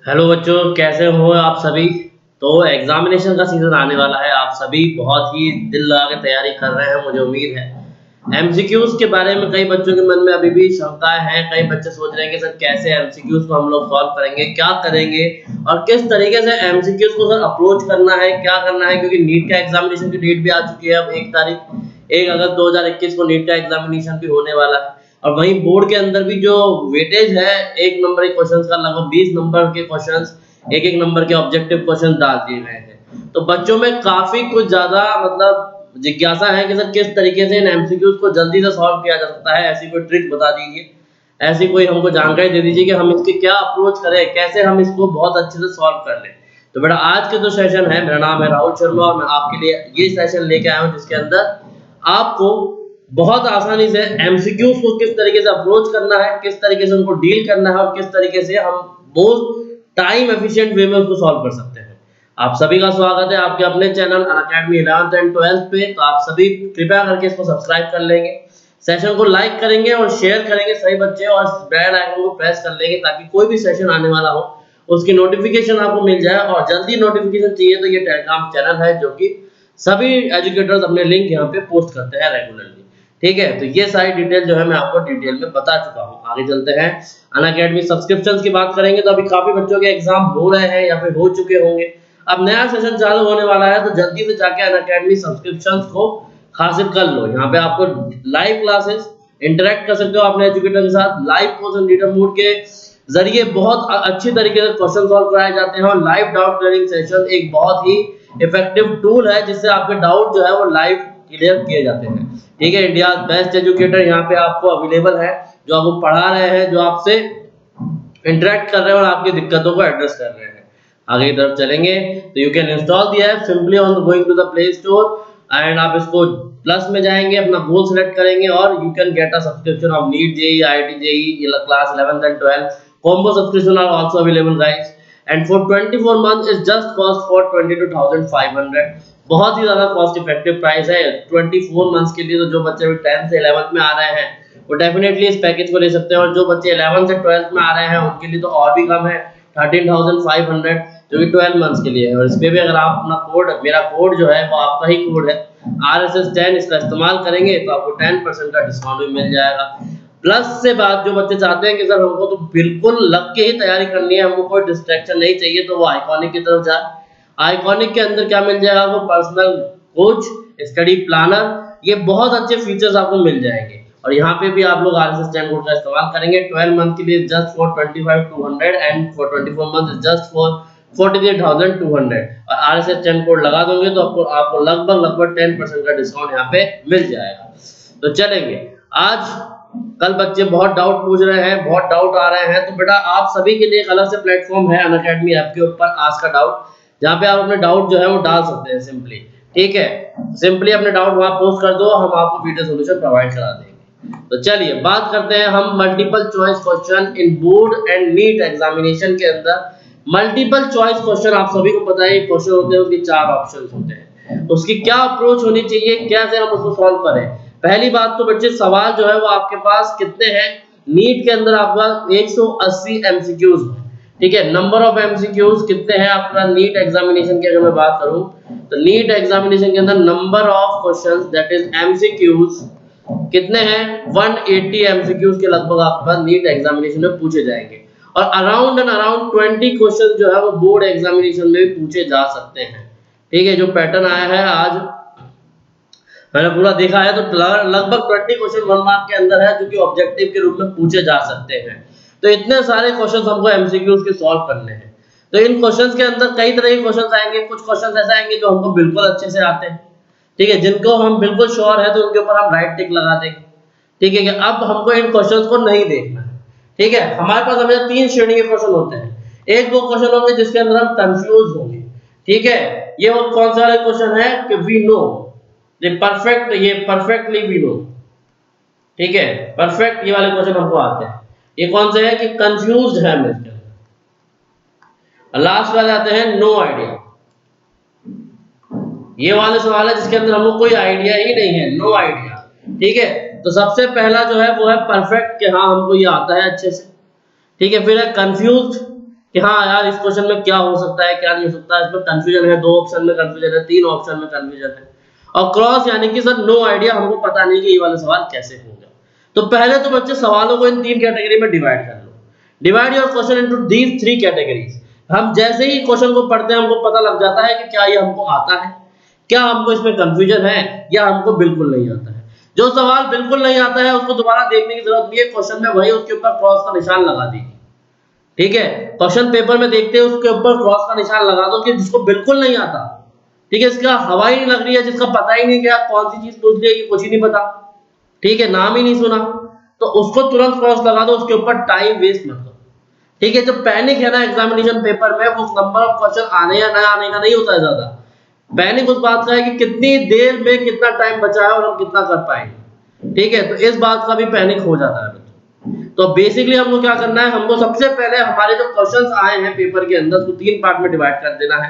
Hello बच्चों, कैसे हो आप सभी। तो एग्जामिनेशन का सीजन आने वाला है। आप सभी बहुत ही दिल लगा के तैयारी कर रहे हैं, मुझे उम्मीद है। एमसीक्यूज के बारे में कई बच्चों के मन में अभी भी शंकाएं हैं। कई बच्चे सोच रहे हैं कि सर कैसे एमसीक्यूज को हम लोग सॉल्व करेंगे, क्या करेंगे और किस तरीके से एमसीक्यूज को सर अप्रोच करना है, क्या करना है। क्योंकि नीट का एग्जामिनेशन की डेट भी आ चुकी है। अब 1 अगस्त 2021 को नीट का एग्जामिनेशन भी होने वाला है। और वहीं बोर्ड के अंदर भी जो वेटेज है, 1 नंबर के क्वेश्चंस का लगभग 20 नंबर के क्वेश्चंस, एक नंबर के ऑब्जेक्टिव क्वेश्चन डाल दिए गए हैं। तो बच्चों में काफी कुछ ज्यादा जिज्ञासा है कि सर किस तरीके से इन एमसीक्यूज को जल्दी से सॉल्व किया जा सकता है। ऐसी कोई ट्रिक बता दीजिए, ऐसी कोई हमको जानकारी दे दीजिए कि हम इसके क्या अप्रोच करें, कैसे हम इसको बहुत अच्छे से सॉल्व कर लें। तो बेटा आज के जो सेशन है, मेरा नाम है राहुल शर्मा और मैं आपके लिए ये सेशन लेके आया हूँ जिसके अंदर आपको बहुत आसानी से एमसीक्यूज को किस तरीके से अप्रोच करना है, किस तरीके से उनको डील करना है और किस तरीके से हम बहुत टाइम एफिशिएंट वे में उसको सॉल्व कर सकते हैं। आप सभी का स्वागत है आपके अपने channel Unacademy 11th and 12th पे। तो आप सभी कृपया करके इसको सब्सक्राइब कर लेंगे, सेशन को लाइक करेंगे और शेयर करेंगे सही बच्चे, और बेल आइकन को प्रेस कर लेंगे ताकि कोई भी सेशन आने वाला हो उसकी नोटिफिकेशन आपको मिल जाए। और जल्दी नोटिफिकेशन चाहिए तो ये टेलीग्राम चैनल है जो कि सभी एजुकेटर्स अपने लिंक यहाँ पे पोस्ट करते हैं रेगुलरली। ठीक है, तो ये सारी डिटेल जो है मैं आपको डिटेल में बता चुका हूँ। आगे चलते हैं, अनअकैडमी सब्सक्रिप्शंस की बात करेंगे। तो अभी काफी बच्चों के एग्जाम हो रहे हैं या फिर हो चुके होंगे। अब नया सेशन चालू होने वाला है, तो जल्दी से जाके अनअकैडमी सब्सक्रिप्शंस को हासिल कर लो। यहाँ पे आपको लाइव क्लासेस इंटरेक्ट कर सकते हो अपने एजुकेटर के साथ। लाइव क्वेश्चन रीडर मोड के जरिए बहुत अच्छी तरीके से क्वेश्चन सॉल्व कराए जाते हैं। और लाइव डाउट क्लियरिंग सेशन एक बहुत ही इफेक्टिव टूल है जिससे आपके डाउट जो है वो लाइव क्लियर किए जाते हैं। ठीक है, इंडिया बेस्ट एजुकेटर यहाँ पे आपको अवेलेबल है, जो आपको पढ़ा रहे हैं, जो आपसे इंटरेक्ट कर रहे हैं और आपकी दिक्कतों को एड्रेस कर रहे हैं। आगे की तरफ चलेंगे तो you can install the app simply on going to the play store and आप इसको प्लस में जाएंगे, अपना गोल सेलेक्ट करेंगे और you can get a subscription of NEET JEE IIT JEE class 11th and 12th combo subscription are also available guys, and for 24 months is just cost for 22,500। बहुत ही ज्यादा cost effective price है 24 months के लिए। तो जो बच्चे 10th से 11th में आ रहे हैं वो डेफिनेटली इस पैकेज को ले सकते हैं, और जो बच्चे 11th से 12th में आ रहे हैं उनके लिए तो और भी कम है 13,500, जो कि 12 मंथ्स के लिए है। और इस पे भी अगर आप अपना कोड, मेरा कोड जो है वो आपका ही कोड है RSS10, इसका इस्तेमाल करेंगे तो आपको 10% का डिस्काउंट भी मिल जाएगा। प्लस से बात, जो बच्चे चाहते हैं कि सर हमको तो बिल्कुल लग के ही तैयारी करनी है, हमको कोई डिस्ट्रैक्शन नहीं चाहिए, तो वो आइकॉनिक की तरफ जाए। आइकॉनिक के अंदर क्या मिल जाएगा आपको, पर्सनल कोच, स्टडी प्लानर, ये बहुत अच्छे फीचर्स आपको मिल जाएंगे। और यहाँ पे भी आप लोग RSS10 कोड का इस्तेमाल करेंगे। 12 मंथ के लिए just for 25,200 and for 24 month just for 48,200। और RSS10 कोड लगा दोगे तो आपको लगभग 10% का डिस्काउंट यहाँ पे मिल जाएगा। तो चलेंगे, आज कल बच्चे बहुत डाउट पूछ रहे हैं, बहुत डाउट आ रहे हैं, तो बेटा आप सभी के लिए एक अलग से प्लेटफॉर्म है अनअकैडमी ऐप के ऊपर, आस्क अ डाउट, जहाँ पे आप अपने डाउट जो है वो डाल सकते हैं सिंपली। ठीक है, सिंपली अपने डाउट वहां पोस्ट कर दो, हम आपको वीडियो सॉल्यूशन प्रोवाइड करा देंगे। तो चलिए बात करते हैं हम multiple choice question in board and NEET examination के अंदर। मल्टीपल चॉइस क्वेश्चन आप सभी को पता है क्वेश्चन होते हैं, उसके 4 ऑप्शंस होते हैं, उसकी क्या अप्रोच होनी चाहिए, कैसे हम उसको सॉल्व करें। पहली बात तो बच्चे सवाल जो है वो आपके पास कितने हैं, नीट के अंदर आपका 180 एमसीक्यूज। ठीक है, नंबर ऑफ एमसीक्यूज कितने हैं आपका नीट एग्जामिनेशन की अगर मैं बात करूं तो नीट एग्जामिनेशन के अंदर number of questions that is MCQs कितने हैं, 180 एमसीक्यूज के लगभग आपके पास नीट एग्जामिनेशन में पूछे जाएंगे। और अराउंड 20 क्वेश्चन जो है वो बोर्ड एग्जामिनेशन में भी पूछे जा सकते हैं। ठीक है, जो पैटर्न आया है आज मैंने पूरा देखा है, तो लगभग 20 क्वेश्चन 1 मार्क के अंदर है जो कि ऑब्जेक्टिव के रूप में पूछे जा सकते हैं। तो इतने सारे क्वेश्चंस हमको एमसीक्यूज के सॉल्व करने हैं। तो इन क्वेश्चंस के अंदर कई तरह के क्वेश्चंस आएंगे। कुछ क्वेश्चंस ऐसे आएंगे जो हमको बिल्कुल अच्छे से आते हैं, ठीक है, जिनको हम बिल्कुल श्योर है तो उनके ऊपर हम राइट टिक लगा देंगे। ठीक है, कि अब हमको इन क्वेश्चंस को नहीं देखना है। ठीक है, हमारे पास हमेशा 3 श्रेणी के क्वेश्चन होते हैं। एक वो क्वेश्चन होंगे जिसके अंदर हम कंफ्यूज होंगे। ठीक है, ये वो कौन सा वाला क्वेश्चन है कि वी नो, ये परफेक्टली वी नो। ठीक है, परफेक्ट ये वाले क्वेश्चन हमको आते हैं। ये कौन से है कि कंफ्यूज्ड है हम इसके अंदर। लास्ट वाले आते हैं नो आइडिया। ये वाले सवाल है जिसके अंदर हमको कोई आइडिया ही नहीं है, नो आइडिया। ठीक है, तो सबसे पहला जो है वो है परफेक्ट, कि हाँ हमको ये आता है अच्छे से। ठीक है, फिर है कंफ्यूज्ड, कि हाँ यार इस क्वेश्चन में क्या हो सकता है क्या नहीं हो सकता, इसमें कंफ्यूजन है, 2 ऑप्शन में कंफ्यूजन है, 3 ऑप्शन में कंफ्यूजन है। और क्रॉस यानी कि सर नो आइडिया, हमको पता नहीं कि ये वाला सवाल कैसे होगा। तो पहले तो बच्चे सवालों को इन 3 कैटेगरी में डिवाइड कर लो। Divide your question into these 3 categories. हम जैसे ही क्वेश्चन को पढ़ते हैं हमको पता लग जाता है कि क्या ये हमको आता है, क्या हमको इसमें कंफ्यूजन है, या हमको बिल्कुल नहीं आता है। जो सवाल बिल्कुल नहीं आता है उसको दोबारा देखने की जरूरत नहीं है, क्वेश्चन में वही उसके ऊपर क्रॉस का निशान लगा दीजिए। ठीक है, क्वेश्चन पेपर में देखते हैं उसके ऊपर क्रॉस का निशान लगा दो कि जिसको बिल्कुल नहीं आता। ठीक है, इसका हवा ही नहीं लग रही है, जिसका पता ही नहीं क्या कौन सी चीज पूछ लिया, ये कुछ ही नहीं पता, ठीक है, नाम ही नहीं सुना, तो उसको तुरंत क्रॉस लगा दो, उसके ऊपर टाइम वेस्ट मत करो। ठीक है, जो पैनिक है ना एग्जामिनेशन पेपर में, वो नंबर ऑफ क्वेश्चन आने या ना आने का नहीं होता है ज्यादा। पैनिक उस बात का है कि कितनी देर में कितना टाइम बचा है और हम कितना कर पाएंगे। ठीक है, तो इस बात का भी पैनिक हो जाता है बच्चों। तो बेसिकली हमको क्या करना है, हमको सबसे पहले हमारे जो क्वेश्चंस आए हैं पेपर के अंदर उसको 3 पार्ट में डिवाइड कर देना है।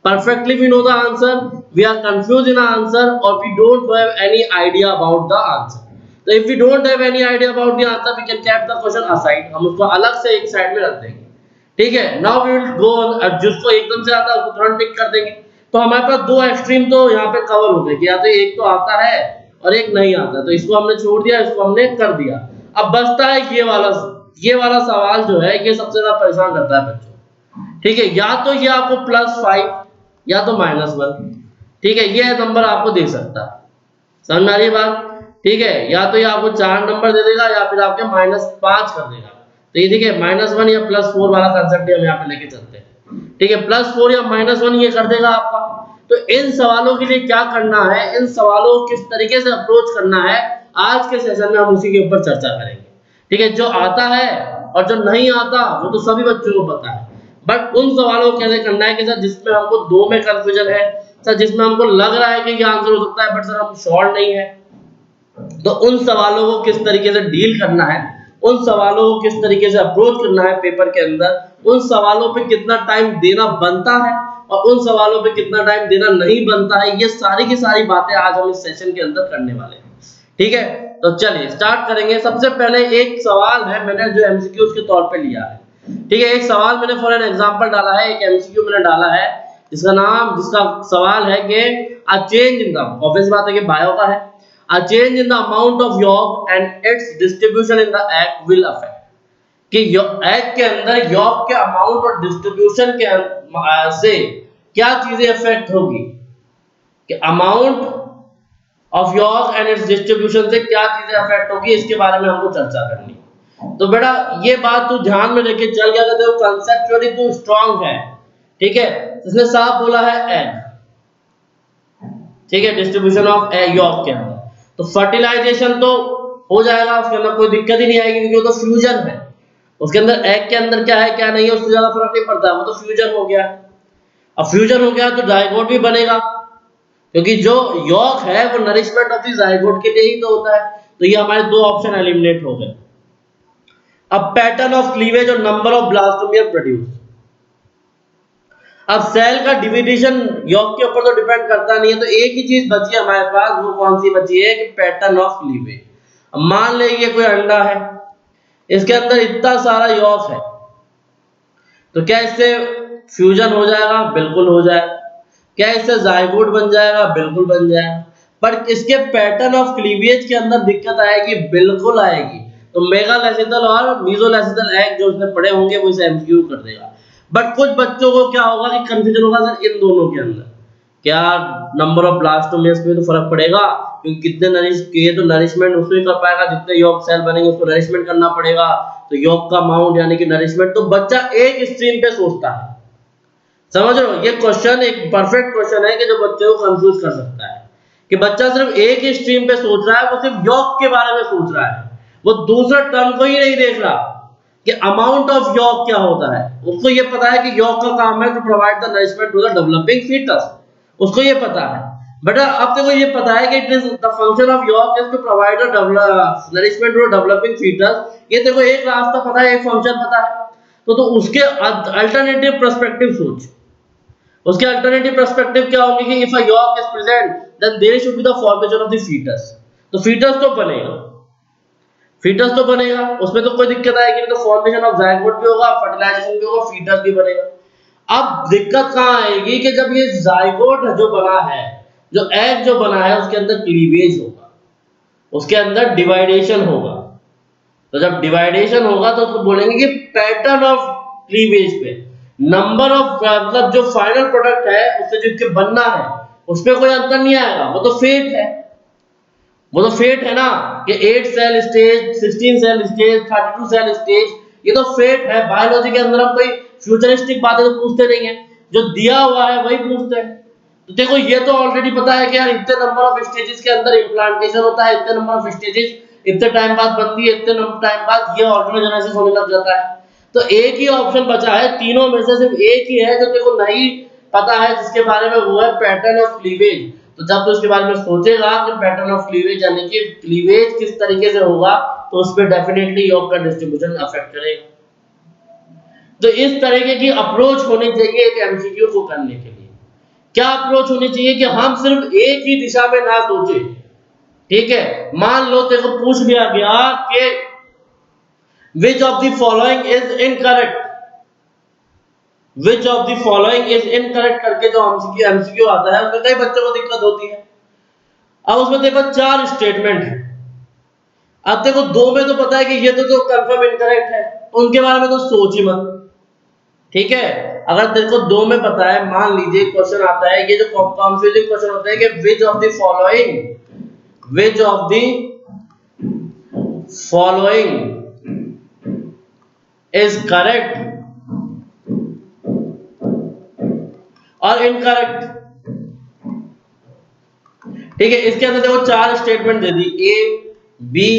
Perfectly we know the answer, we are confuse in answer, और we don't have any idea about the answer. तो if we don't have any idea about the answer we can keep the question aside, हम उसको अलग से एक side में रख देंगे। ठीक है, now we will go on, जिसको एकदम से आता है उसको तुरंत टिक कर देंगे। तो हमारे पास 2 एक्सट्रीम तो यहाँ पे कवर हो गए कि या तो एक तो आता है और एक नहीं आता, तो इसको हमने छोड़ दिया, इसको हमने कर दिया। अब बचता है ये वाला सवाल जो है ये सबसे ज्यादा परेशान करता है बच्चों। ठीक है, या तो ये आपको +5 या तो -1। ठीक है, ये नंबर आपको दे सकता है, समझ में आ रही है बात। ठीक है, या तो ये आपको 4 नंबर दे देगा या फिर आपके -5 कर देगा। तो ये देखिए -1 या +4 वाला कंसेप्ट हम यहाँ पे लेके चलते हैं। ठीक है, +4 या -1 ये कर देगा आपका। तो इन सवालों के लिए क्या करना है, इन सवालों को किस तरीके से अप्रोच करना है, आज के सेशन में हम उसी के ऊपर चर्चा करेंगे। ठीक है, जो आता है और जो नहीं आता वो तो सभी बच्चों को पता है, बट उन सवालों को कैसे करना है कि सर जिसमें हमको 2 में कंफ्यूजन है, सर जिसमें हमको लग रहा है कि ये आंसर हो सकता है बट सर हम श्योर नहीं है, तो उन सवालों को किस तरीके से डील करना है, उन सवालों को किस तरीके से अप्रोच करना है पेपर के अंदर, उन सवालों पे कितना टाइम देना बनता है और उन सवालों पे कितना टाइम देना नहीं बनता है, ये सारी की सारी बातें आज हम इस सेशन के अंदर करने वाले हैं। ठीक है, तो चलिए स्टार्ट करेंगे। सबसे पहले एक सवाल है मैंने जो एमसीक्यूज के तौर पे लिया है। ठीक है, एक सवाल मैंने फॉर एन एग्जांपल डाला है, एक एमसीक्यू मैंने डाला है जिसका सवाल है कि a change in the, obvious बात है कि बायो का है, a change in the amount of yolk and its distribution in the egg will affect, कि एग के अंदर यॉर्क के अमाउंट और डिस्ट्रीब्यूशन के से क्या चीजें अफेक्ट होगी, कि amount of York and it's distribution से क्या चीजें अफेक्ट होगी, इसके बारे में हमको चर्चा करनी। तो बेटा ये बात तू ध्यान में लेके चल गया तो कंसेप्चुअली तू स्ट्रांग है। ठीक है, इसने साफ बोला है एग, ठीक है, डिस्ट्रीब्यूशन ऑफ एग यॉर्क के अंदर, तो फर्टिलाइजेशन तो हो जाएगा, उसके अंदर कोई दिक्कत ही नहीं आएगी क्योंकि वो तो फ्यूजन है। उसके अंदर एग के अंदर क्या है क्या नहीं है उससे ज्यादा फर्क नहीं पड़ता, वो तो फ्यूजन हो गया। अब फ्यूजन हो गया तो जायगोट भी बनेगा, क्योंकि जो यॉर्क है वो नरिशमेंट ऑफ द जायगोट के लिए ही तो होता है। तो ये हमारे 2 ऑप्शन एलिमिनेट हो गए। अब पैटर्न ऑफ क्लीवेज और नंबर ऑफ ब्लास्टोमियर प्रोड्यूस। अब सेल का डिविडेशन यॉर्क के ऊपर तो डिपेंड करता नहीं है, तो एक ही चीज बची है हमारे पास, वो कौन सी बची है कि पैटर्न ऑफ क्लीवेज। अब मान ले ये कोई अंडा है, इसके अंदर इतना सारा यॉर्क है, तो क्या इससे फ्यूजन हो जाएगा? बिल्कुल हो जाएगा। क्या इससे जायगोट बन जाएगा? बिल्कुल बन जाएगा। पर इसके पैटर्न ऑफ क्लीवेज के अंदर दिक्कत आएगी, बिल्कुल आएगी। तो मेगालेसिथल और मीजोलेसिथल एग जो उसने पढ़े होंगे वो इसे एमसीक्यू कर देगा। बट कुछ बच्चों को क्या होगा कि कंफ्यूजन होगा सर इन दोनों के अंदर, क्या नंबर ऑफ ब्लास्टोमेस में तो फर्क पड़ेगा, क्योंकि कितने ये तो नरिशमेंट उसको ही कर पाएगा, जितने यॉर्क सेल बनेंगे उसको नरिशमेंट करना पड़ेगा, तो यॉर्क का अमाउंट यानी कि नरिशमेंट। तो बच्चा एक स्ट्रीम पे सोचता है, समझ रहे हो? ये क्वेश्चन एक परफेक्ट क्वेश्चन है कि जो बच्चे को कंफ्यूज कर सकता है, कि बच्चा सिर्फ एक ही स्ट्रीम पे सोच रहा है, वो सिर्फ यॉर्क के बारे में सोच रहा है, वो दूसरा टर्म को ही नहीं देख रहा कि अमाउंट ऑफ यॉर्क क्या होता है। उसको ये पता है कि यॉर्क का काम है to provide the nourishment to the developing foetus, उसको ये पता है। बट अब देखो ये पता है कि it is the function of yolk is to provide the nourishment to the developing foetus. ये देखो एक रास्ता पता है, एक फंक्शन पता है, तो उसके अल्टरनेटिव पर्सपेक्टिव सोच। उसके अल्टरनेटिव पर्सपेक्टिव क्या होंगे कि if a yolk is present then there should be the formation of the foetus, तो फीटस तो बनेगा। फीटस तो बनेगा, उसमें तो कोई दिक्कत आएगी नहीं, तो फॉर्मेशन ऑफ जायगोट भी होगा, फर्टिलाइजेशन भी होगा, फीटस भी बनेगा। अब दिक्कत कहाँ आएगी कि जब ये जायगोट जो बना है, जो एग जो बना है, उसके अंदर क्लीवेज होगा, उसके अंदर डिवाइडेशन होगा। तो जब डिवाइडेशन होगा तो उसको बोलेंगे कि पैटर्न ऑफ क्लीवेज पे नंबर ऑफ मतलब जो फाइनल प्रोडक्ट है उससे जो बनना है उसमें कोई अंतर नहीं आएगा, वो तो फेट है, वो तो फेट है ना कि 8 cell stage, 16 cell stage, 32 cell stage, ये तो फेट है। बायोलॉजी के अंदर हम कोई फ्यूचरिस्टिक बातें तो पूछते नहीं है, जो दिया हुआ है वही पूछते हैं। तो देखो ये तो ऑलरेडी पता है कि यार इतने नंबर ऑफ स्टेजेस के अंदर इम्प्लांटेशन होता है, इतने नंबर ऑफ स्टेजेस इतने टाइम बाद बनती है, इतने टाइम बाद ये ऑर्गेनोजेनेसिस होने लग जाता है। तो एक ही ऑप्शन बचा है, तीनों में से सिर्फ एक ही है जो तेरे को नहीं पता है, जिसके बारे में, वो है पैटर्न ऑफ क्लीवेज। तो जब तो इसके बारे में सोचेगा कि पैटर्न ऑफ क्लीवेज यानी कि क्लीवेज किस तरीके से होगा, तो उस पर डेफिनेटली योग का डिस्ट्रीब्यूशन अफेक्ट करेगा। तो इस तरीके की अप्रोच होनी चाहिए एक एमसीक्यू को करने के लिए। क्या अप्रोच होनी चाहिए कि हम सिर्फ एक ही दिशा में ना सोचे। ठीक है, मान लो तेरे को पूछ लिया गया कि which of the following is incorrect, which of the following is incorrect करके जो एमसीक्यू आता है उसमें कई बच्चों को दिक्कत होती है। अब उसमें देखो 4 स्टेटमेंट है, अब देखो 2 में तो पता है कि ये तो कंफर्म इनकरेक्ट है, उनके बारे में तो सोच ही मत। ठीक है, अगर तेरे को 2 में पता है, मान लीजिए क्वेश्चन आता है, ये जो कंफ्यूजिंग क्वेश्चन होता है कि which of the following, which of the following is correct और इनकरेक्ट। ठीक है, इसके अंदर देखो 4 स्टेटमेंट दे दी, A B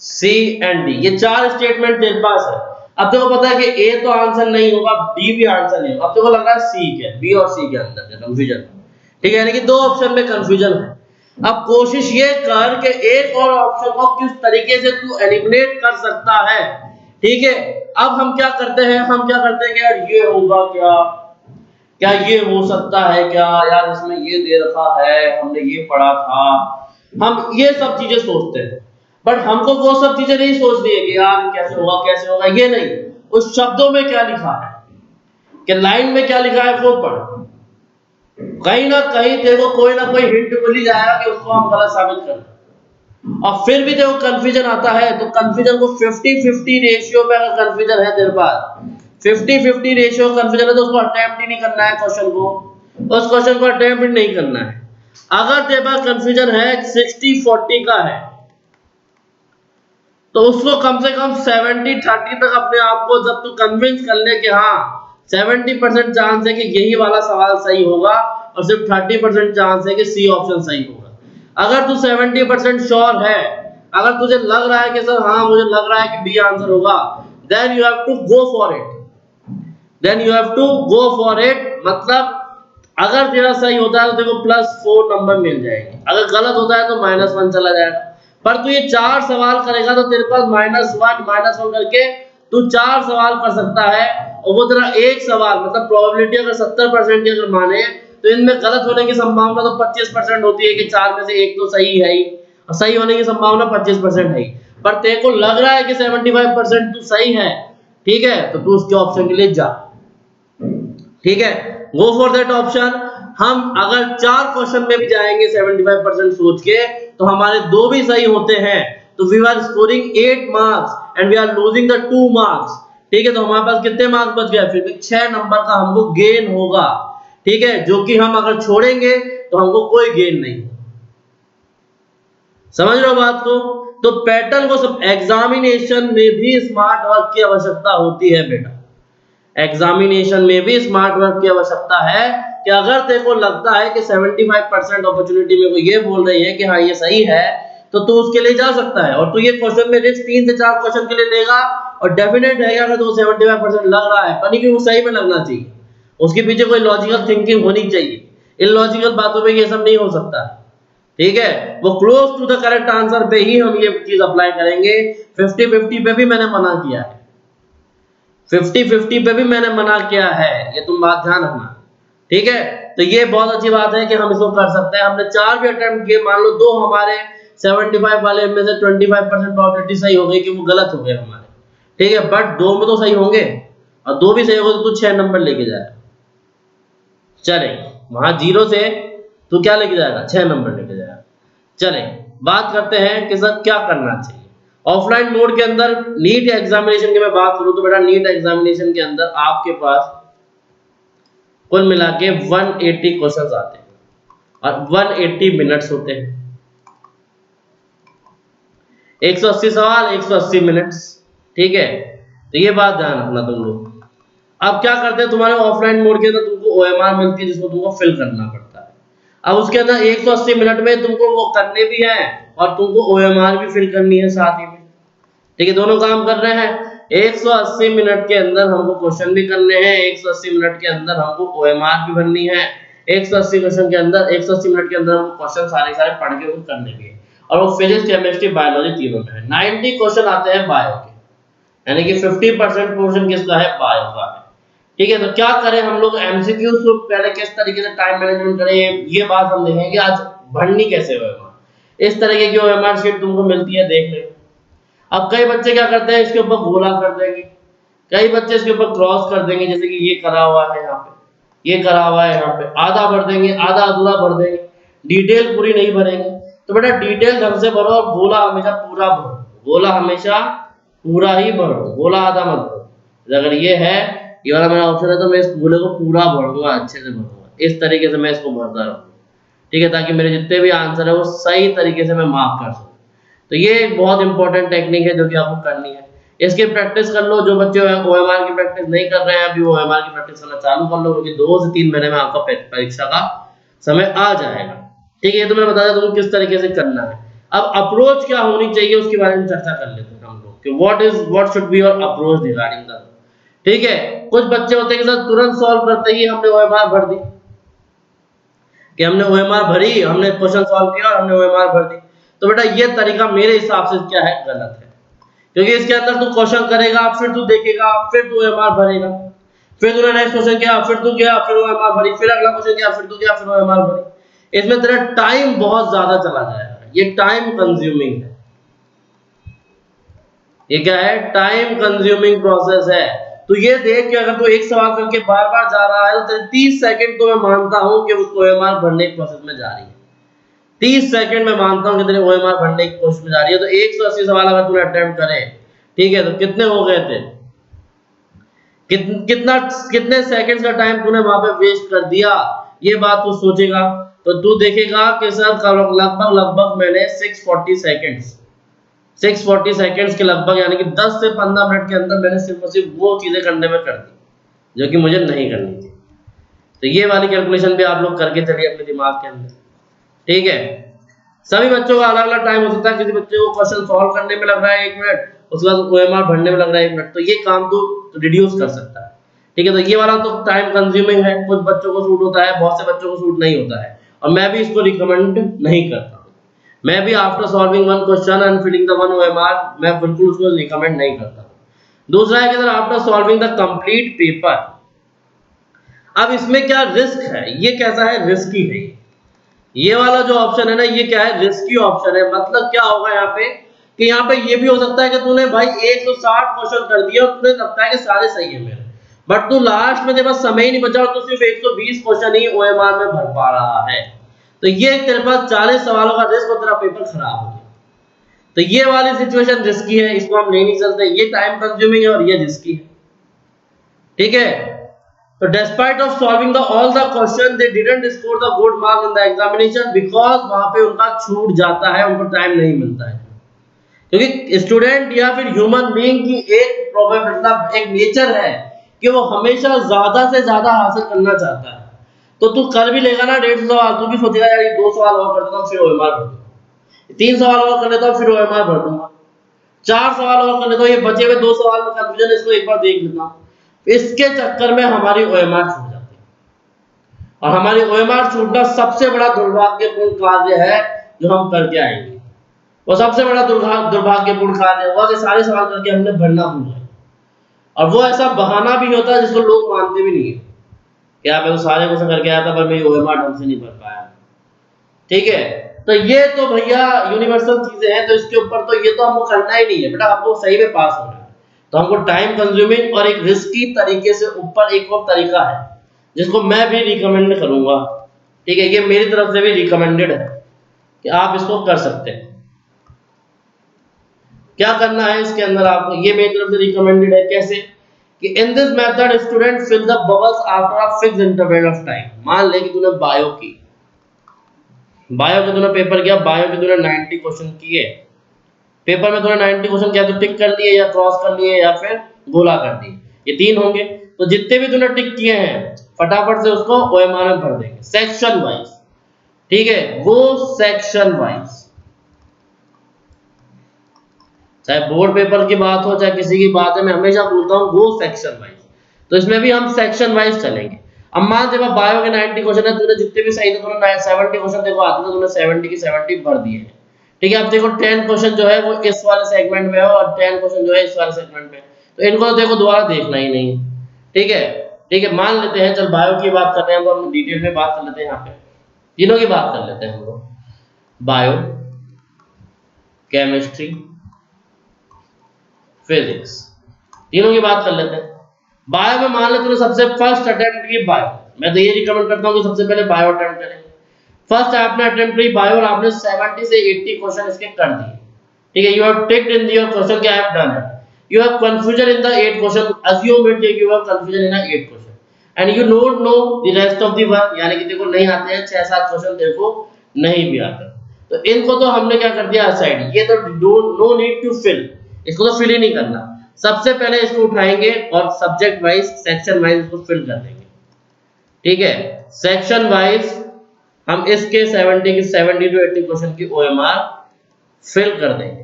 C and D, ये 4 स्टेटमेंट तेरे पास है। अब देखो पता है कि ए तो आंसर नहीं होगा, डी भी आंसर नहीं होगा, अब देखो लग रहा है सी के, बी और सी के अंदर कंफ्यूजन। ठीक है, यानी कि 2 ऑप्शन में कंफ्यूजन है। अब कोशिश ये कर कि एक और ऑप्शन को किस तरीके से तू एलिमिनेट कर सकता है। ठीक है, अब हम क्या करते हैं, हम क्या करते हैं कि यार ये होगा क्या, क्या ये हो सकता है क्या, यार इसमें ये दे रखा है, हमने ये पढ़ा था, हम ये सब चीजें सोचते हैं। बट हमको वो सब चीजें नहीं सोचनी है कि यार कैसे होगा कैसे होगा, ये नहीं, उस शब्दों में क्या लिखा है, कि लाइन में क्या लिखा है वो पढ़। कहीं ना कहीं तेरे को कोई ना कोई हिंट मिल ही जाएगा कि उसको हम गलत साबित कर, और फिर भी देखो कंफ्यूजन आता है, तो कंफ्यूजन को 50-50 रेशियो में अगर कंफ्यूजन है तेरे पास, 50-50 रेशियो कंफ्यूजन है, तो उसको अटेम्प्ट ही नहीं करना है क्वेश्चन को, उस क्वेश्चन को अटेम्प्ट नहीं करना है। अगर तेरे पास कंफ्यूजन है 60-40 का है, तो उसको कम से कम 70-30 तक अपने आप को जब तू कन्विंस कर ले कि हाँ 70% चांस है कि यही वाला सवाल सही होगा और सिर्फ 30% चांस है कि सी ऑप्शन सही होगा। अगर तू 70% श्योर है, अगर तुझे लग रहा है कि सर हाँ मुझे लग रहा है कि बी आंसर होगा, then you have to go for it, then you have to go for it. मतलब अगर तेरा सही होता है तो देखो +4 नंबर मिल जाएंगे, अगर गलत होता है तो -1 चला जाएगा। पर तू ये 4 सवाल करेगा तो तेरे पास -1 करके तू 4 सवाल कर सकता है, और वो तेरा एक सवाल मतलब प्रोबेबिलिटी अगर 70% की अगर माने तो इनमें गलत होने की संभावना तो 25% होती है कि 4 में से एक तो सही है ही, और सही होने की संभावना 25% है ही। पर तेरे को लग रहा है कि 75% तू सही है, ठीक है, तो तू उसके ऑप्शन के लिए जा। ठीक है, गो फॉर दैट ऑप्शन। हम अगर 4 क्वेश्चन में भी जाएंगे 75% सोच के, तो हमारे 2 भी सही होते हैं, तो we are scoring 8 marks and we are losing the 2 marks. ठीक है, तो हमारे पास कितने मार्क्स बच गए, फिर भी 6 नंबर का हमको गेन होगा। ठीक है, जो कि हम अगर छोड़ेंगे तो हमको कोई गेन नहीं। समझ रहे हो बात को? तो पैटर्न को सब एग्जामिनेशन में भी स्मार्ट वर्क की आवश्यकता होती है बेटा, एग्जामिनेशन में भी स्मार्ट वर्क की आवश्यकता है। कि अगर तेरे को लगता है कि 75% अपॉर्चुनिटी में को ये बोल रही है कि हाँ ये सही है, तो तू उसके लिए जा सकता है, और तू ये क्वेश्चन में रिस्क 3 से 4 क्वेश्चन के लिए लेगा, और डेफिनेट है अगर तो 75% लग रहा है, पर वो सही में लगना चाहिए, उसके पीछे कोई लॉजिकल थिंकिंग होनी चाहिए, इलॉजिकल बातों पे ये सब नहीं हो सकता। ठीक है, वो close to the correct answer पे ही हम ये चीज अप्लाई करेंगे। 50-50 पे भी मैंने मना किया है, 50-50 पे भी मैंने मना किया है, ये तुम बात ध्यान रखना। ठीक है, तो ये बहुत अच्छी बात है कि हम इसको कर सकते हैं। हमने 4 भी अटेम्प्ट किए, मान लो 2 हमारे 75 वाले में से 25% प्रोबेबिलिटी सही हो गई कि वो गलत हो गए हमारे, ठीक है, बट 2 में तो सही होंगे, और 2 भी सही होगा तो तू 6 नंबर लेके जाएगा। चले वहां 0 से तू क्या लेके जाएगा, 6 नंबर लेके जाएगा। चले बात करते हैं कि सर क्या करना चाहिए ऑफलाइन मोड के अंदर। नीट एग्जामिनेशन की मैं बात करूं तो बेटा नीट एग्जामिनेशन के अंदर आपके पास कुल मिला के 180 क्वेश्चंस आते हैं और 180 मिनट्स होते हैं। 180 सवाल 180 मिनट्स, ठीक है, तो ये बात ध्यान रखना तुम लोग। अब क्या करते हैं तुम्हारे ऑफलाइन मोड के अंदर तुमको ओएमआर मिलती है जिसको तुमको फिल करना पड़ता है। अब उसके अंदर 180 मिनट में तुमको वो करने भी है और तुमको ओएमआर भी फिल करनी है साथ ही में, ठीक है, दोनों काम कर रहे हैं। 180 मिनट के अंदर हमको क्वेश्चन भी करने हैं, 180 मिनट के अंदर हमको ओएमआर भी भरनी है, 180 क्वेश्चन के अंदर 180 मिनट के अंदर हमको क्वेश्चन सारे पढ़ के करने भी है, और वो फिजिक्स केमिस्ट्री बायोलॉजी तीनों में है। 90 क्वेश्चन आते हैं बायो के, यानी कि 50% पोर्शन किसका है, बायो का है, ठीक है। तो क्या करें हम लोग एमसीक्यूज को पहले किस तरीके से टाइम मैनेजमेंट करें, ये बात हम देखेंगे आज। भरनी कैसे ओएमआर, इस तरीके की ओएमआर शीट तुमको मिलती है, देख ले। अब कई बच्चे क्या करते हैं, इसके ऊपर गोला कर देंगे, कई बच्चे इसके ऊपर क्रॉस कर देंगे, जैसे कि ये करा हुआ है यहाँ पे, ये करा हुआ है यहाँ पे, आधा भर देंगे, आधा अधूरा भर देंगे, डिटेल पूरी नहीं भरेंगे। तो बेटा डिटेल ढंग से भरो और गोला हमेशा पूरा भरो, गोला हमेशा पूरा ही भरो, गोला आधा मत भरो। अगर ये है, ये वाला मेरा ऑप्शन है, तो मैं इस गोले को पूरा भरूंगा, अच्छे से भरूंगा, इस तरीके से मैं इसको भरता रहूंगा, ठीक है, ताकि मेरे जितने भी आंसर है वो सही तरीके से मैं मार्क कर सकूं। तो ये एक बहुत इंपॉर्टेंट टेक्निक है जो कि आपको करनी है। इसकी प्रैक्टिस कर लो, जो बच्चे ओएमआर की प्रैक्टिस नहीं कर रहे हैं अभी, वो ओएमआर की प्रैक्टिस करना चालू कर लो, क्योंकि 2 से 3 महीने में आपका परीक्षा का समय आ जाएगा, ठीक है। ये तो मैंने बताया तुमको किस तरीके से करना है। अब अप्रोच क्या होनी चाहिए उसके बारे में चर्चा कर लेते हैं हम लोग कि what should be your approach regarding the, ठीक है। कुछ बच्चे होते हैं कि सर तुरंत सॉल्व करते ही हमने ओएमआर भर दी, कि हमने ओएमआर भरी, हमने क्वेश्चन सॉल्व किया और हमने ओएमआर भर दी। तो बेटा ये तरीका मेरे हिसाब से क्या है, गलत है, क्योंकि इसके अंदर तू क्वेश्चन करेगा, फिर तू देखेगा, फिर तू ओएमआर भरेगा, फिर तूने नेक्स्ट क्वेश्चन किया, फिर तू गया, फिर ओएमआर भरी, फिर अगला क्वेश्चन किया, फिर तू गया, फिर ओएमआर भरी। इसमें तेरा टाइम बहुत ज्यादा चला जाएगा, ये टाइम कंज्यूमिंग है, ये क्या है, टाइम कंज्यूमिंग प्रोसेस है। तो ये देख के अगर तू एक सवाल करके बार बार जा रहा है तो तेरे 30 सेकंड तो मैं मानता हूं कि उसको ओएमआर भरने की प्रोसेस में जा रही है, 30 सेकंड में मानता हूं कि तेरे ओएमआर भरने की कोशिश में जा रही है। तो 180 सवाल अगर तूने अटेम्प्ट करे, ठीक है, तो कितने हो गए थे, कितने सेकंड्स का टाइम तूने वहां पे वेस्ट कर दिया, ये बात तू सोचेगा। तो तू देखेगा कि सर लगभग मैंने 640 सेकंड्स के लगभग, यानी कि 10 से 15 मिनट के अंदर मैंने सिर्फ और सिर्फ वो चीजें करने में कर दी जो कि मुझे नहीं करनी थी। तो ये वाली कैलकुलेशन भी आप लोग करके चलिए अपने दिमाग के अंदर, ठीक है। सभी बच्चों का अलग अलग टाइम हो सकता है, किसी बच्चे को क्वेश्चन सॉल्व करने में लग रहा है 1 मिनट, उसके बाद ओएमआर भरने में लग रहा है 1 मिनट, तो ये काम तो रिड्यूस कर सकता है, ठीक है। तो ये वाला तो टाइम कंज्यूमिंग है, कुछ बच्चों को सूट होता है, बहुत से बच्चों को सूट नहीं होता है, और मैं भी इसको रिकमेंड नहीं करता। मैं भी after solving one question and filling the one OMR, मैं बिल्कुल उसको रिकमेंड नहीं करता। दूसरा है कि sir after solving the complete paper, अब इसमें क्या रिस्क है, ये कैसा है, रिस्की है। ये वाला जो ऑप्शन है ना, ये क्या है, रिस्की ऑप्शन है। मतलब क्या होगा यहाँ पे, कि यहाँ पे ये भी हो सकता है कि तूने भाई 160 क्वेश्चन कर दिया और तुझे लगता है कि सारे सही है मेरे, बट तू लास्ट में तेरे पास समय ही नहीं बचा और तू सिर्फ 120 क्वेश्चन ही ओएमआर में भर पा रहा है। तो ये तेरे पास 40 सवालों का रिस्क और तेरा पेपर खराब हो गया। तो ये वाली सिचुएशन रिस्की है, इसको हम ले नहीं चलते, ये टाइम कंज्यूमिंग है और ये रिस्की है, ठीक है। So despite of solving all the question, they didn't score the good mark in the examination because वहां पे उनका छूट जाता है, उनको टाइम नहीं मिलता है, क्योंकि स्टूडेंट या फिर ह्यूमन बीइंग की एक प्रॉब्लम, मतलब एक नेचर है कि वो हमेशा ज्यादा से ज्यादा हासिल करना चाहता है। तो तू कर भी लेगा ना 150 सवाल, तू भी सोचेगा यार ये 2 सवाल और कर देता हूं फिर ओएमआर भर दूंगा, 3 सवाल और कर लेता हूं फिर ओएमआर भर दूंगा, 4 सवाल और कर लेता हूं, ये बचे हुए 2 सवाल में कंफ्यूजन, इसको एक बार देख लेता हूं। इसके चक्कर में हमारी ओएमआर छूट जाती है, और हमारी ओएमआर छूटना सबसे बड़ा दुर्भाग्यपूर्ण कार्य है जो हम करके आएंगे। वो सबसे बड़ा दुर्भाग्यपूर्ण कार्य होगा कि सारे सवाल करके हमने भरना भूल गए, और वो ऐसा बहाना भी होता है जिसको लोग मानते भी नहीं है कि आप मैं तो सारे क्वेश्चन करके आया था पर मेरी ओएमआर ढंग से नहीं भर पाया, ठीक है। तो ये तो भैया यूनिवर्सल चीजें हैं, तो इसके ऊपर तो ये तो हमको करना ही नहीं है बेटा, हमको सही में पास होना है। तो हमको टाइम कंज्यूमिंग और एक रिस्की तरीके से ऊपर एक और तरीका है जिसको मैं भी रिकमेंड करूंगा, ठीक है, ये मेरी तरफ से भी रिकमेंडेड है कि आप इसको कर सकते हैं। क्या करना है इसके अंदर आपको, ये मेरी तरफ से रिकमेंडेड है। कैसे कि in this method student fill the bubbles after a fixed interval of time. मान ले कि तूने बायो की, बायो के तूने पेपर किया, बायो के तूने 90 क्वेश्चन किए, पेपर में तूने 90 क्वेश्चन किया तो टिक कर दिए या क्रॉस कर लिए या फिर गोला कर दिए, ये 3 होंगे। तो जितने भी तूने टिक किए हैं फटाफट से उसको ओएमआर में भर देंगे सेक्शन वाइज, ठीक है, वो सेक्शन वाइज, चाहे बोर्ड पेपर की बात हो चाहे किसी की बात है, मैं हमेशा बोलता हूँ वो सेक्शन वाइज। तो इसमें भी हम सेक्शन वाइज चलेंगे। अब मान देखो बायो के 90 क्वेश्चन है, तूने जितने भी सही थे तूने 70 क्वेश्चन देखो आते थे, तूने 70 की 70 भर दिए हैं, ठीक है। अब देखो 10 क्वेश्चन जो है वो इस वाले सेगमेंट में है और 10 क्वेश्चन जो है इस वाले सेगमेंट में है, तो इनको तो देखो दोबारा देखना ही नहीं, ठीक है। ठीक है, मान लेते हैं, चल बायो की बात करते हैं, तो हम डिटेल में बात कर लेते हैं, यहाँ पे तीनों की बात कर लेते हैं हम लोग, बायो, केमिस्ट्री, फिजिक्स, तीनों की बात कर लेते हैं। बायो में मान लेते हैं सबसे फर्स्ट अटेम्प्ट की बायो, मैं तो ये रिकमेंड करता हूँ कि सबसे पहले बायो अटेम्प्ट करें। फर्स्ट आपने अटेम्प्ट की बायो और आपने 70 से 80 क्वेश्चन इसके कर दिए, ठीक है। You have ticked in your question कि I have done it, you have confusion in the 8 question, assume it कि you have confusion in the 8 question and you don't know the rest of the work, यानी कि देखो नहीं आते हैं 6-7 question देखो नहीं भी आते, तो इनको तो हमने क्या कर दिया साइड, ये तो नो नीड टू फिल, इसको तो फिल ही नहीं करना। सबसे पहले इसको उठाएंगे और सब्जेक्ट वाइज सेक्शन वाइज इसको फिल कर देंगे, ठीक है। सेक्शन वाइज हम इसके 70 की 70 टू 80 क्वेश्चन की ओएमआर फिल कर देंगे।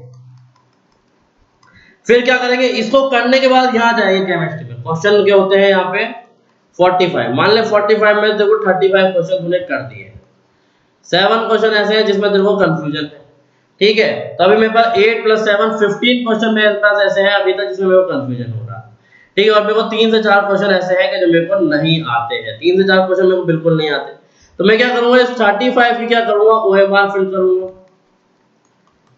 फिर क्या करेंगे, इसको करने के बाद यहां जाएंगे केमिस्ट्री में, क्वेश्चन क्या होते हैं यहाँ पे 45, मान ले 45 में देखो 35 क्वेश्चन तूने कर दिए, 7 क्वेश्चन ऐसे हैं जिसमें तेरे को कंफ्यूजन है, ठीक है। तो अभी मेरे पास 8 + 7 15 क्वेश्चन मेरे पास ऐसे हैं अभी तक जिसमें मेरे को कंफ्यूजन हो रहा है, ठीक है। और मेरे को 3 से 4 क्वेश्चन ऐसे हैं कि जो मेरे को नहीं आते हैं, 3 से 4 क्वेश्चन मेरे को बिल्कुल नहीं आते, तो मैं क्या करूंगा, इस 35 की क्या करूंगा, ओएमआर फिल करूंगा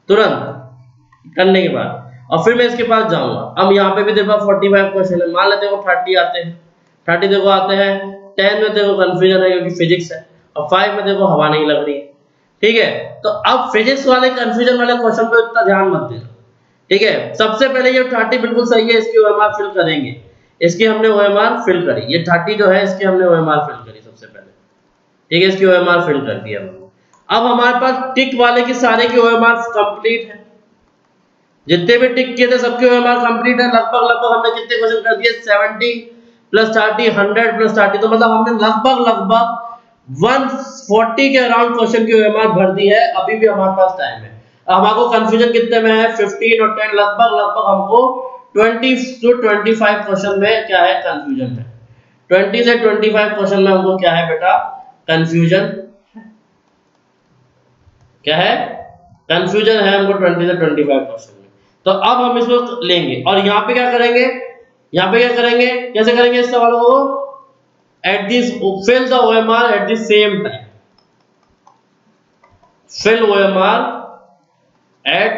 तुरंत करने के बाद, और फिर मैं इसके पास जाऊंगा। अब यहाँ पे भी तेरे पास 45 क्वेश्चन है, मान लेते हो 30 आते हैं, 30 देखो आते हैं, 10 में देखो कंफ्यूजन है क्योंकि फिजिक्स है, और 5 में देखो हवा नहीं लग रही, ठीक है। तो अब फिजिक्स वाले कंफ्यूजन वाले क्वेश्चन पे इतना ध्यान मत देना, ठीक है। सबसे पहले ये 30 बिल्कुल सही है, इसकी ओएमआर फिल करेंगे, इसकी हमने ओएमआर फिल करी, ये 30 जो है इसकी हमने ओएमआर फिल करी सबसे पहले, ठीक है, इसकी ओएमआर फिल कर दिया। अब हमारे पास टिक वाले की सारे की ओएमआर कंप्लीट है, जितने भी टिक किए थे सबके ओएमआर कंप्लीट है, लगभग लगभग हमने कितने क्वेश्चन कर दिए, 70 + 30 100 + 30, तो मतलब हमने लगभग 140 के अराउंड क्वेश्चन की ओएमआर भर दी है। अभी भी हमारे पास टाइम है, हमको कंफ्यूजन कितने में है 15 और 10, लगभग हमको 20 to 25 क्वेश्चन में क्या है कंफ्यूजन है, 20 से 25 क्वेश्चन में हमको क्या है बेटा कंफ्यूजन, क्या है कंफ्यूजन है हमको 20 से 25 क्वेश्चन में। तो अब हम इसको लेंगे और यहाँ पे क्या करेंगे, यहाँ पे क्या करेंगे, कैसे करेंगे इस सवाल को, at this fill the OMR at the same time, fill OMR at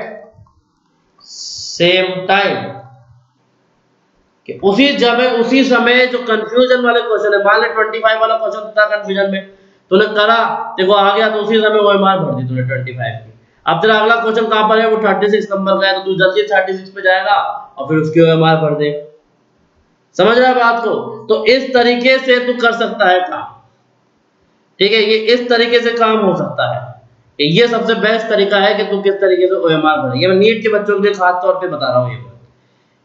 same time, कि उसी जगह उसी समय जो कंफ्यूजन वाले क्वेश्चन है, मान ले 25 वाला क्वेश्चन था कंफ्यूजन में, तूने करा देखो आ गया, तो उसी समय ओएमआर भर दी तूने 25 की। अब तेरा अगला क्वेश्चन कहां पर है, वो 36 नंबर का है, तो तू जल्दी 36 पे जाएगा और फिर उसकी ओएमआर भर दे, समझ रहा है बात को। तो इस तरीके से तू कर सकता है काम, ठीक है, ये इस तरीके से काम हो सकता है, ये सबसे बेस्ट तरीका है कि तू किस तरीके से ओएमआर भरे। ये मैं नीट के बच्चों के लिए खास तौर पे बता रहा हूँ,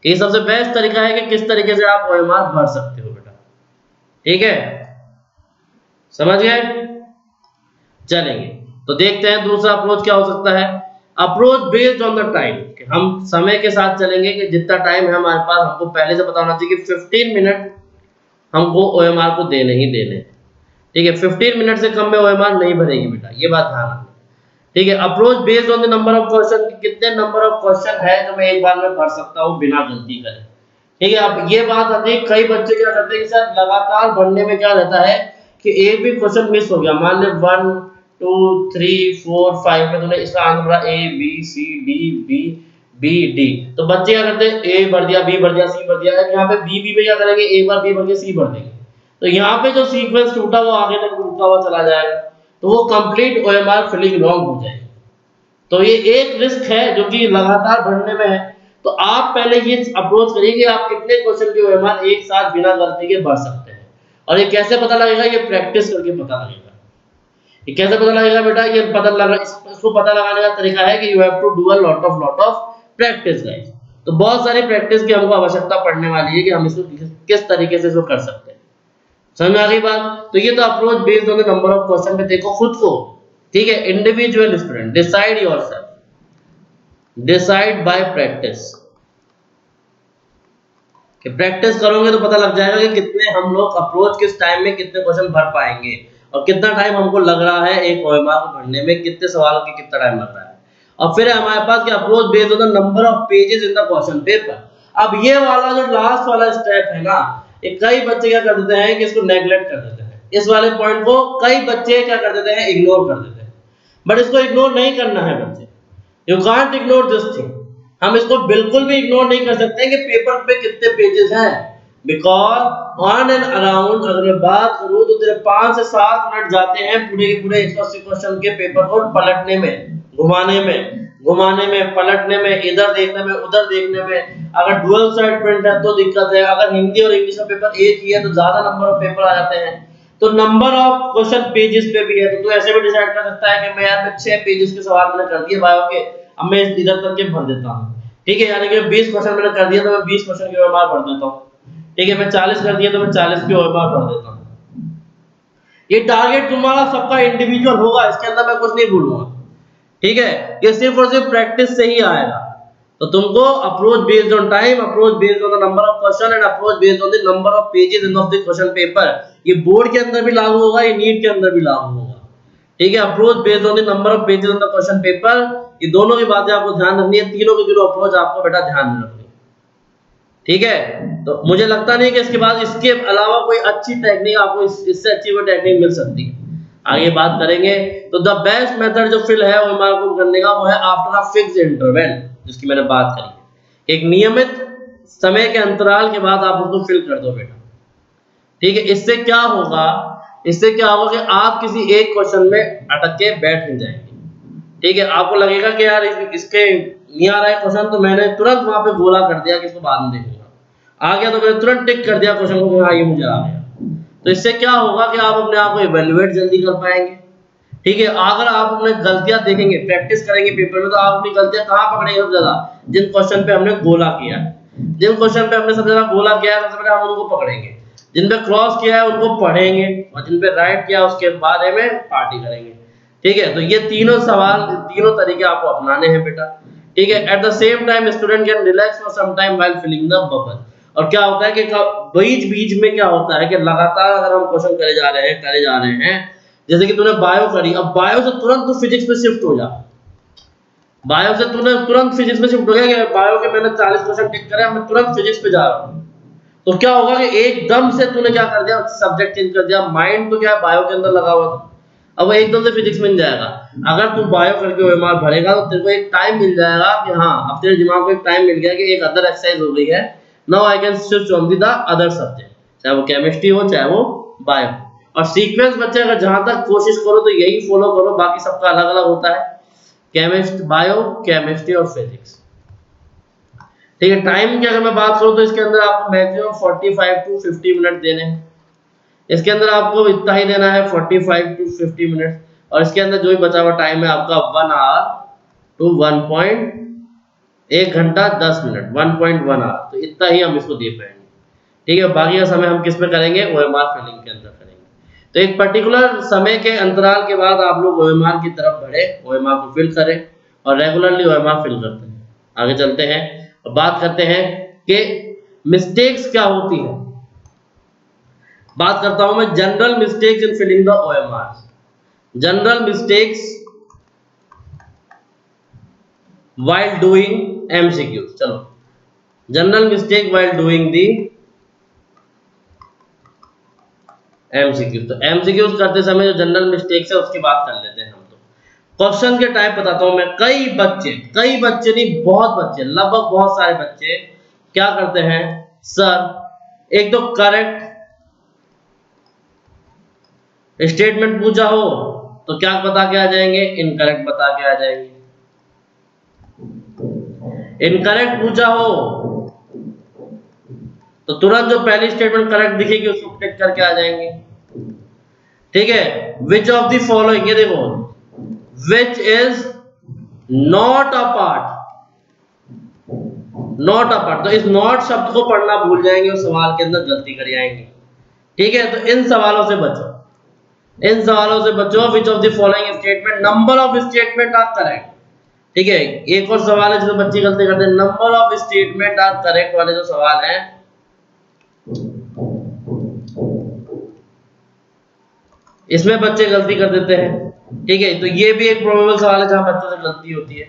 ये सबसे बेस्ट तरीका है कि किस तरीके से आप ओएमआर भर सकते हो बेटा, ठीक है, समझ गए। चलेंगे तो देखते हैं दूसरा अप्रोच क्या हो सकता है, approach based on the time, हम समय के साथ चलेंगे कि जितना टाइम है हमारे पास, हमको पहले से पता होना चाहिए कि 15 मिनट हमको ओएमआर को देने ही देने, ठीक है। 15 मिनट से कम में ओएमआर नहीं भरेगी बेटा, ये बात ध्यान रखना, ठीक है। Approach based on the number of question, कितने नंबर ऑफ क्वेश्चन है जो मैं एक बार में भर सकता हूँ बिना गलती करे, ठीक है। अब ये बात आती है, कई बच्चे क्या करते हैं कि सर लगातार भरने में क्या रहता है कि एक भी क्वेश्चन मिस हो गया, मान ले 1 2 3 4 5 में तूने इसका आंसर पढ़ा A B C D B D। तो बच्चे क्या करते हैं, A भर दिया, B भर दिया, C भर दिया। यहाँ पे B पे क्या करेंगे, A भर B भर के C भर देंगे। तो यहाँ पे जो सीक्वेंस टूटा वो आगे तक टूटता हुआ चला जाएगा, तो वो कंप्लीट OMR फिलिंग रॉन्ग हो जाएगी। तो ये एक रिस्क है जो कि लगातार बढ़ने में है। तो आप पहले ये अप्रोच करिए कि आप कितने क्वेश्चन के OMR एक साथ बिना गलती के भर सकते हैं। और ये कैसे पता लगेगा, ये प्रैक्टिस करके पता लगेगा। ये कैसे पता लगेगा बेटा, ये पता लगा, इसको पता लगाने का तरीका है कि you have to do a lot of practice guys. तो बहुत सारी प्रैक्टिस की हमको आवश्यकता पड़ने वाली है कि हम इसको किस तरीके से इसको कर सकते हैं। समझ में आ गई बात। तो ये तो approach based on the number of question पे देखो खुद को, ठीक है। Individual student decide yourself, decide bye practice. कि प्रैक्टिस करोगे तो पता लग जाएगा कि कितने हम लोग अप्रोच किस टाइम में कितने क्वेश्चन भर पाएंगे, और कितना टाइम हमको लग रहा है एक OMR को भरने में, कितने सवाल के कितना टाइम लग रहा है। और फिर हमारे पास कि approach based on the number of pages in the question paper. अब ये वाला जो लास्ट वाला स्टेप है ना, ये कई बच्चे क्या कर देते हैं कि इसको नेग्लेक्ट कर देते हैं। इस वाले पॉइंट को कई बच्चे क्या कर देते हैं, इग्नोर कर देते हैं। बट इसको इग्नोर नहीं करना है बच्चे, you can't ignore this thing. हम इसको बिल्कुल भी इग्नोर नहीं कर सकते कि पेपर पे कितने पेजेस हैं, बिकॉज ऑन एंड अराउंड अगर मैं बात करूं तो तेरे 5 से 7 मिनट जाते हैं पूरे के पूरे 180 क्वेश्चन के पेपर को पलटने में, घुमाने में, पलटने में, इधर देखने में, उधर देखने में। अगर डुअल साइड प्रिंट है तो दिक्कत है, अगर हिंदी और इंग्लिश का पेपर एक ही है तो ज्यादा नंबर ऑफ पेपर आ जाते हैं। तो नंबर ऑफ क्वेश्चन पेजेस पे भी है, तो तू ऐसे भी डिसाइड कर सकता है कि मैं यार 6 पेजेस के सवाल मैंने कर दिए बायो के, अब मैं इधर तक के भर देता हूं, ठीक है। यानी कि 20 क्वेश्चन मैंने कर दिया तो मैं 20 क्वेश्चन के OMR भर देता हूं, ठीक है। मैं 40 कर दिया तो मैं 40 के OMR भर देता हूं। ये टारगेट तुम्हारा सबका इंडिविजुअल होगा, इसके अंदर मैं कुछ नहीं बोलूंगा, ठीक है। ये सिर्फ और सिर्फ प्रैक्टिस से ही आएगा। तो तुमको approach based on time, approach based on the number of question and approach based on the number of pages in of the question paper, ये बोर्ड के अंदर भी लागू होगा, ये नीट के अंदर भी लागू होगा, ठीक है। Approach based on the number of pages on the question paper, ये दोनों की बातें आपको ध्यान रखनी है, तीनों की तीनों अप्रोच आपको बेटा ध्यान में रखनी है, ठीक है। तो मुझे लगता नहीं कि इसके बाद इसके अलावा कोई अच्छी टेक्निक आपको इससे अच्छी कोई टेक्निक मिल सकती है। आगे बात करेंगे। तो द बेस्ट मेथड जो फिल है OMR को करने का वो है आफ्टर अ फिक्स्ड इंटरवल, जिसकी मैंने बात करी। एक नियमित समय के अंतराल के बाद आप उसको फिल कर दो बेटा, ठीक है। इससे क्या होगा, इससे क्या होगा कि आप किसी एक क्वेश्चन में अटक के बैठ नहीं जाएंगे, ठीक है। आपको लगेगा कि यार इसके नहीं आ रहा है क्वेश्चन, तो मैंने तुरंत वहां पे गोला कर दिया कि इसको बाद में देखूंगा, आ गया तो मैंने तुरंत टिक कर दिया क्वेश्चन को, हाँ ये मुझे आ गया। तो इससे क्या होगा कि आप अपने आप को इवैल्यूएट जल्दी कर पाएंगे, ठीक है। अगर आप अपने गलतियां देखेंगे, प्रैक्टिस करेंगे पेपर में, तो आप अपनी गलतियां कहां पकड़ेंगे सबसे ज्यादा, जिन क्वेश्चन पे हमने गोला किया है। जिन क्वेश्चन पे हमने सबसे ज्यादा गोला किया है सबसे पहले हम उनको पकड़ेंगे, जिन पे क्रॉस किया है उनको पढ़ेंगे, और जिन पे राइट किया उसके बारे में पार्टी करेंगे, ठीक है। तो ये तीनों सवाल, तीनों तरीके आपको अपनाने हैं बेटा, ठीक है। At the same time student can relax for some time while filling the bubble. और क्या होता है कि बीच बीच में क्या होता है कि लगातार अगर हम क्वेश्चन करे जा रहे हैं, जैसे कि तूने बायो करी, अब बायो से तुरंत तू फिजिक्स पे शिफ्ट हो जा, बायो से तूने तुरंत फिजिक्स में शिफ्ट हो गया कि बायो के मैंने 40 क्वेश्चन टिक करे, मैं तुरंत फिजिक्स पे जा रहा हूं। तो क्या होगा कि एकदम से तूने क्या कर दिया, सब्जेक्ट चेंज कर दिया, माइंड तो क्या है बायो के अंदर लगा हुआ था, अब वो एकदम से फिजिक्स में जाएगा। अगर तू बायो करके OMR भरेगा तो तेरे को एक टाइम मिल जाएगा कि हाँ अब तेरे दिमाग को एक टाइम मिल गया कि एक अदर एक्सरसाइज हो गई है, now I can switch on the other subject, चाहे वो केमिस्ट्री हो चाहे वो बायो। और सीक्वेंस बच्चे अगर जहां तक कोशिश करो तो यही फॉलो करो, बाकी सबका अलग अलग होता है, बायो, केमिस्ट्री और फिजिक्स, ठीक है। टाइम की अगर मैं बात करूं तो इसके अंदर आपको मैक्सिमम 45 टू 50 मिनट देने हैं, इसके अंदर आपको इतना ही देना है 45 टू 50 मिनट, और इसके अंदर जो भी बचा हुआ टाइम है आपका 1 आवर टू 1 घंटा 10 मिनट, 1.1 आवर, तो इतना ही हम इसको दे पाएंगे, ठीक है। बाकी का समय हम किस में करेंगे, OMR फिलिंग के अंदर करेंगे। तो एक पर्टिकुलर समय के अंतराल के बाद आप लोग OMR की तरफ बढ़े, OMR को फिल करें और रेगुलरली OMR फिल करते हैं। आगे चलते हैं और बात करते हैं कि मिस्टेक्स क्या होती है। बात करता हूं मैं general mistakes in filling the OMR, general mistakes while doing MCQs। चलो, general mistake while doing the MCQ. तो एमसीक्यूज करते समय जो जनरल मिस्टेक्स है उसकी बात कर लेते हैं हम। तो क्वेश्चन के टाइप बताता हूं मैं। कई बच्चे नहीं, बहुत बच्चे, लगभग बहुत सारे बच्चे क्या करते हैं, सर एक तो करेक्ट स्टेटमेंट पूछा हो तो क्या बता के आ जाएंगे, इनकरेक्ट बता के आ जाएंगे। इनकरेक्ट पूछा हो तो तुरंत जो पहली स्टेटमेंट करेक्ट दिखेगी उसको टिक करके आ जाएंगे। ठीक है, विच ऑफ द फॉलोइंग, ये देखो, which is not a part, not a part, तो इस नॉट शब्द को पढ़ना भूल जाएंगे और सवाल के अंदर गलती कर जाएंगे। ठीक है, तो इन सवालों से बचो, इन सवालों से बचो। Which of the following statement, number of statement are correct. ठीक है, एक और सवाल है जिसमें बच्चे गलती करते हैं, number of statement are correct वाले जो सवाल है, इसमें बच्चे गलती कर देते हैं। ठीक है, तो ये भी एक प्रोबेबल सवाल है जहां बच्चों से गलती होती है।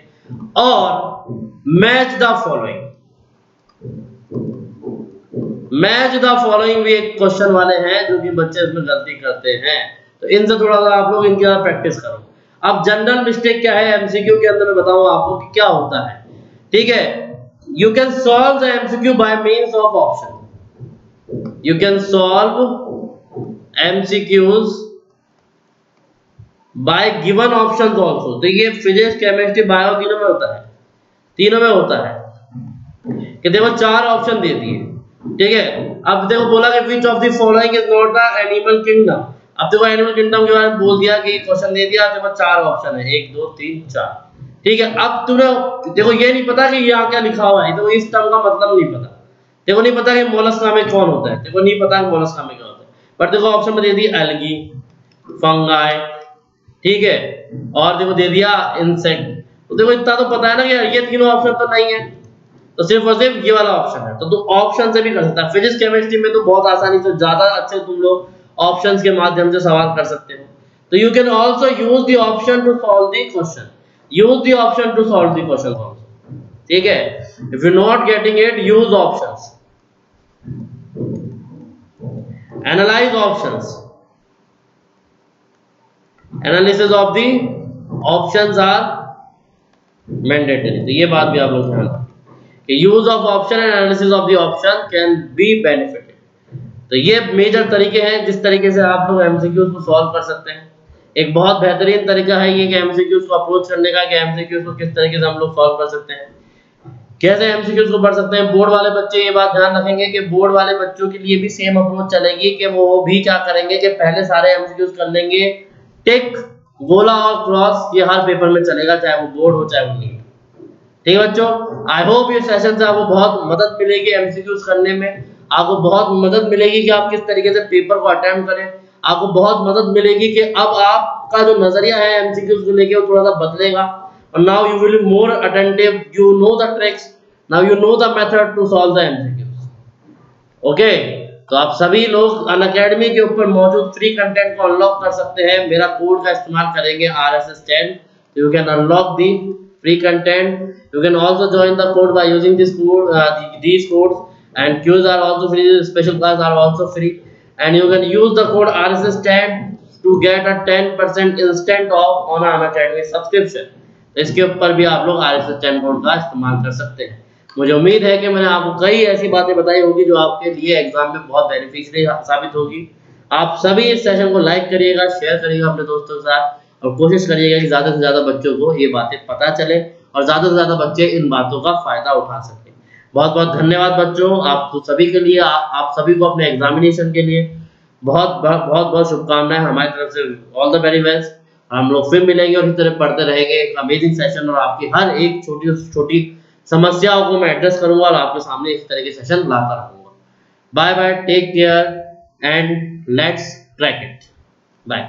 और match the following, match the following भी एक क्वेश्चन वाले हैं जो कि बच्चे इसमें गलती करते हैं। तो इनसे थोड़ा सा आप लोग इनकी प्रैक्टिस करो। अब जनरल मिस्टेक क्या है एमसीक्यू के अंदर, मैं बताऊं आपको कि क्या होता है। ठीक है, you can solve the MCQ by means of option. You can solve MCQs bye given options also. तो ये फिजिक्स, केमिस्ट्री, बायो तीनों में होता है, तीनों में होता है कि देखो चार ऑप्शन दे दिए। ठीक है, अब देखो बोला कि which of the following is not the animal kingdom. अब देखो एनिमल किंगडम के बारे में बोल दिया कि क्वेश्चन दे दिया, देखो चार ऑप्शन है, 1 2 3 4। ठीक है, अब तुम्हें देखो ये नहीं पता कि यहाँ क्या लिखा हुआ है, देखो इस टर्म का मतलब नहीं पता, देखो नहीं पता कि मोलस्का में कौन होता है, देखो नहीं पता कि मोलस्का में क्या होता है, पर देखो ऑप्शन में दे दी एल्गी, फंगाई, ठीक है, और देखो दे दिया इंसेक्ट। तो देखो इतना तो पता है ना कि ये तीनों ऑप्शन तो नहीं है, तो सिर्फ और सिर्फ ये वाला ऑप्शन है। तो ऑप्शन से भी कर सकता है। फिजिक्स केमिस्ट्री में तो बहुत आसानी से ज्यादा अच्छे तुम लोग ऑप्शंस के माध्यम से सवाल कर सकते हो। तो you can also use the option to solve the question, use the option to solve the question also. ठीक है, if you not getting it, use options, analyse options, analysis of the options are mandatory. तो ये बात भी आप लोग ध्यान रखें कि use of option and analysis of the option can be benefited. तो ये मेजर तरीके हैं जिस तरीके से आप लोग एमसीक्यूज को सॉल्व कर सकते हैं। एक बहुत बेहतरीन तरीका है ये कि एमसीक्यूज को अप्रोच करने का, कि एमसीक्यूज को किस तरीके से हम लोग सॉल्व कर सकते हैं, कैसे एमसीक्यूज को पढ़ सकते हैं। बोर्ड वाले बच्चे ये बात ध्यान रखेंगे कि बोर्ड वाले बच्चों के लिए भी सेम अप्रोच चलेगी कि वो भी क्या करेंगे कि पहले सारे एमसीक्यूज कर लेंगे, टिक, गोला और क्रॉस, ये हर पेपर में चलेगा, चाहे वो बोर्ड हो चाहे वो नहीं। ठीक है बच्चों, आई होप ये सेशन से आपको बहुत मदद मिलेगी एमसीक्यूज करने में, आपको बहुत मदद मिलेगी कि आप किस तरीके से पेपर को अटेम्प्ट करें, आपको बहुत मदद मिलेगी कि अब आपका जो नजरिया है एमसीक्यूज को लेके वो थोड़ा सा बदलेगा। और now you will be more attentive, you know the tricks, now you know the method to solve the MCQs. Okay, तो आप सभी लोग अनअकैडमी के ऊपर मौजूद फ्री कंटेंट को अनलॉक कर सकते हैं। मेरा कोड का इस्तेमाल करेंगे RSS10, you can unlock the free content. You can also join the code by using this code, these codes, and queues are also free, special class are also free, and you can use the code RSS10 to get a 10% instant off on an Academy subscription. तो इसके ऊपर भी आप लोग RSS10 code का इस्तेमाल कर सकते हैं। मुझे उम्मीद है कि मैंने आपको कई ऐसी बातें बताई होगी जो आपके लिए एग्जाम में बहुत बेनिफिशियरी साबित होगी। आप सभी इस सेशन को लाइक करिएगा, शेयर करिएगा अपने दोस्तों के साथ, और कोशिश करिएगा कि ज़्यादा से ज़्यादा बच्चों को ये बातें पता चले और ज़्यादा से ज़्यादा बच्चे इन बातों का फ़ायदा उठा सकें। बहुत बहुत धन्यवाद बच्चों, आप सभी के लिए, आप सभी को अपने एग्जामिनेशन के लिए बहुत बहुत शुभकामनाएं हमारी तरफ से। All the very best. हम लोग फिर मिलेंगे और इस तरह पढ़ते रहेंगे एक अमेजिंग सेशन, और आपकी हर एक छोटी से छोटी समस्याओं को मैं एड्रेस करूंगा और आपके सामने इस तरह के सेशन लाता रहूंगा। Bye bye, take care and let's crack it. Bye.